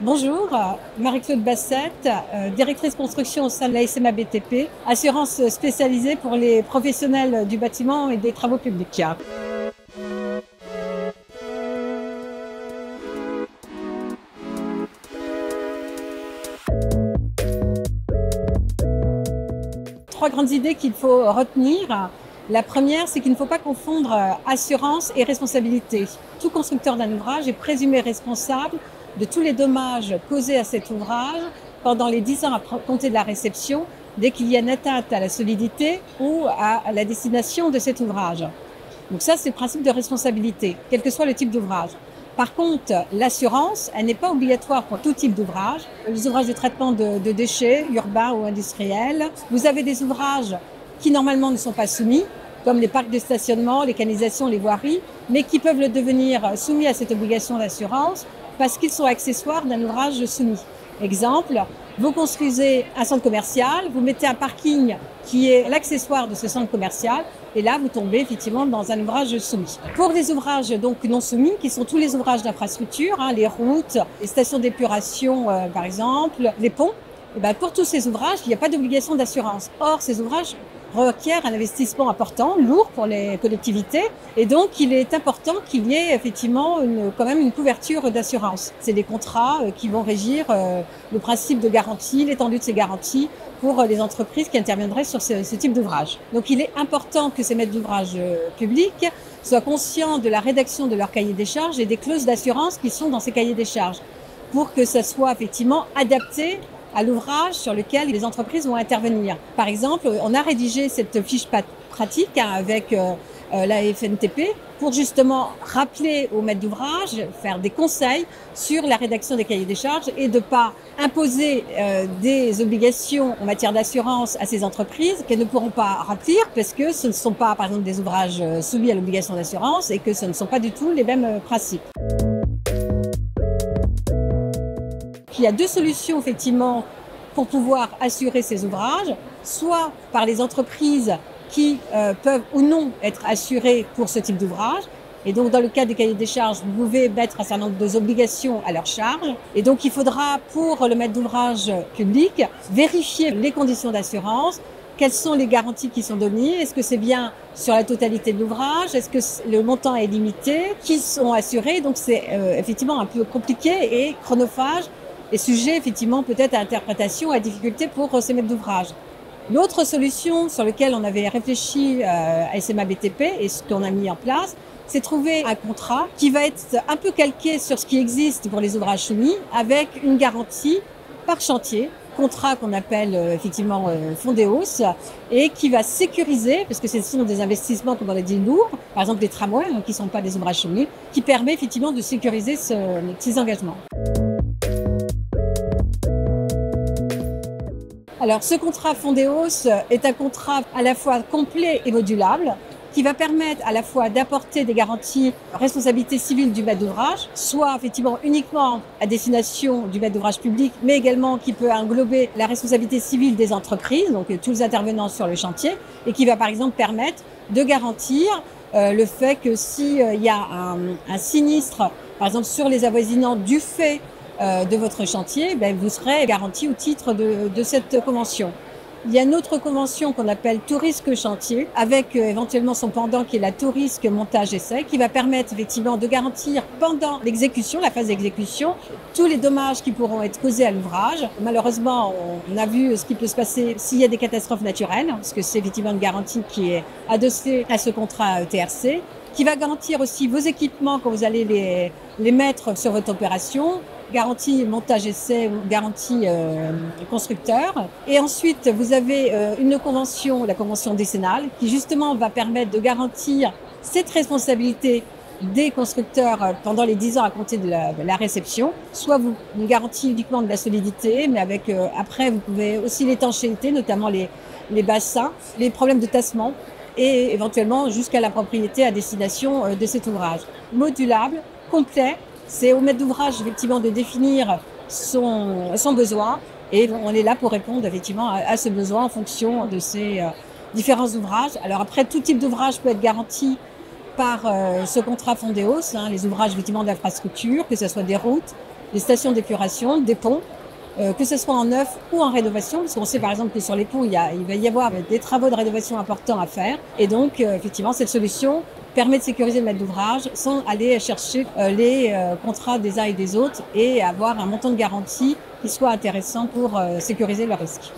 Bonjour, Marie-Claude Bassette, directrice construction au sein de la SMA BTP, assurance spécialisée pour les professionnels du bâtiment et des travaux publics. Trois grandes idées qu'il faut retenir. La première, c'est qu'il ne faut pas confondre assurance et responsabilité. Tout constructeur d'un ouvrage est présumé responsable de tous les dommages causés à cet ouvrage pendant les 10 ans à compter de la réception, dès qu'il y a une atteinte à la solidité ou à la destination de cet ouvrage. Donc ça, c'est le principe de responsabilité, quel que soit le type d'ouvrage. Par contre, l'assurance, elle n'est pas obligatoire pour tout type d'ouvrage. Les ouvrages de traitement de déchets, urbains ou industriels. Vous avez des ouvrages qui normalement ne sont pas soumis, comme les parcs de stationnement, les canalisations, les voiries, mais qui peuvent le devenir soumis à cette obligation d'assurance parce qu'ils sont accessoires d'un ouvrage soumis. Exemple, vous construisez un centre commercial, vous mettez un parking qui est l'accessoire de ce centre commercial, et là vous tombez effectivement dans un ouvrage soumis. Pour les ouvrages donc non soumis, qui sont tous les ouvrages d'infrastructure, les routes, les stations d'épuration par exemple, les ponts, et pour tous ces ouvrages, il n'y a pas d'obligation d'assurance. Or, ces ouvrages requiert un investissement important, lourd pour les collectivités, et donc il est important qu'il y ait effectivement quand même une couverture d'assurance. C'est des contrats qui vont régir le principe de garantie, l'étendue de ces garanties pour les entreprises qui interviendraient sur ce type d'ouvrage. Donc il est important que ces maîtres d'ouvrage publics soient conscients de la rédaction de leur cahier des charges et des clauses d'assurance qui sont dans ces cahiers des charges, pour que ça soit effectivement adapté à l'ouvrage sur lequel les entreprises vont intervenir. Par exemple, on a rédigé cette fiche pratique avec la FNTP pour justement rappeler aux maîtres d'ouvrage, faire des conseils sur la rédaction des cahiers des charges et de ne pas imposer des obligations en matière d'assurance à ces entreprises qu'elles ne pourront pas remplir parce que ce ne sont pas, par exemple, des ouvrages soumis à l'obligation d'assurance et que ce ne sont pas du tout les mêmes principes. Il y a deux solutions effectivement pour pouvoir assurer ces ouvrages, soit par les entreprises qui peuvent ou non être assurées pour ce type d'ouvrage. Et donc dans le cas des cahiers des charges, vous pouvez mettre un certain nombre d'obligations à leur charge. Et donc il faudra pour le maître d'ouvrage public vérifier les conditions d'assurance, quelles sont les garanties qui sont données, est-ce que c'est bien sur la totalité de l'ouvrage, est-ce que le montant est limité, qui sont assurés. Donc c'est effectivement un peu compliqué et chronophage, et sujet effectivement peut-être à interprétation, à difficulté pour ces maîtres d'ouvrage. L'autre solution sur laquelle on avait réfléchi à SMA BTP et ce qu'on a mis en place, c'est trouver un contrat qui va être un peu calqué sur ce qui existe pour les ouvrages soumis, avec une garantie par chantier, contrat qu'on appelle effectivement Fondéos, et qui va sécuriser, parce que ce sont des investissements, comme on l'a dit, lourds, par exemple les tramways, qui ne sont pas des ouvrages soumis, qui permet effectivement de sécuriser ces engagements. Alors, ce contrat Fondéos est un contrat à la fois complet et modulable, qui va permettre à la fois d'apporter des garanties responsabilité civile du maître d'ouvrage, soit effectivement uniquement à destination du maître d'ouvrage public, mais également qui peut englober la responsabilité civile des entreprises, donc tous les intervenants sur le chantier, et qui va par exemple permettre de garantir le fait que s'il y a un sinistre, par exemple sur les avoisinants du fait de votre chantier, vous serez garanti au titre de cette convention. Il y a une autre convention qu'on appelle tout risque chantier, avec éventuellement son pendant qui est la tout risque montage essai, qui va permettre effectivement de garantir pendant l'exécution, la phase d'exécution, tous les dommages qui pourront être causés à l'ouvrage. Malheureusement, on a vu ce qui peut se passer s'il y a des catastrophes naturelles, parce que c'est effectivement une garantie qui est adossée à ce contrat TRC, qui va garantir aussi vos équipements quand vous allez les mettre sur votre opération, garantie montage essai ou garantie constructeur. Et ensuite, vous avez une convention, la convention décennale, qui justement va permettre de garantir cette responsabilité des constructeurs pendant les 10 ans à compter de la réception. Soit une garantie uniquement de la solidité, mais avec après vous pouvez aussi l'étanchéité, notamment les bassins, les problèmes de tassement et éventuellement jusqu'à la propriété à destination de cet ouvrage. Modulable, complet. C'est au maître d'ouvrage effectivement de définir son besoin et on est là pour répondre effectivement à ce besoin en fonction de ces différents ouvrages. Alors après, tout type d'ouvrage peut être garanti par ce contrat Fondéos, les ouvrages effectivement d'infrastructure, que ce soit des routes, des stations d'épuration, des ponts, que ce soit en neuf ou en rénovation, parce qu'on sait par exemple que sur les ponts, il va y avoir des travaux de rénovation importants à faire. Et donc, effectivement, cette solution permet de sécuriser le maître d'ouvrage sans aller chercher les contrats des uns et des autres et avoir un montant de garantie qui soit intéressant pour sécuriser le risque.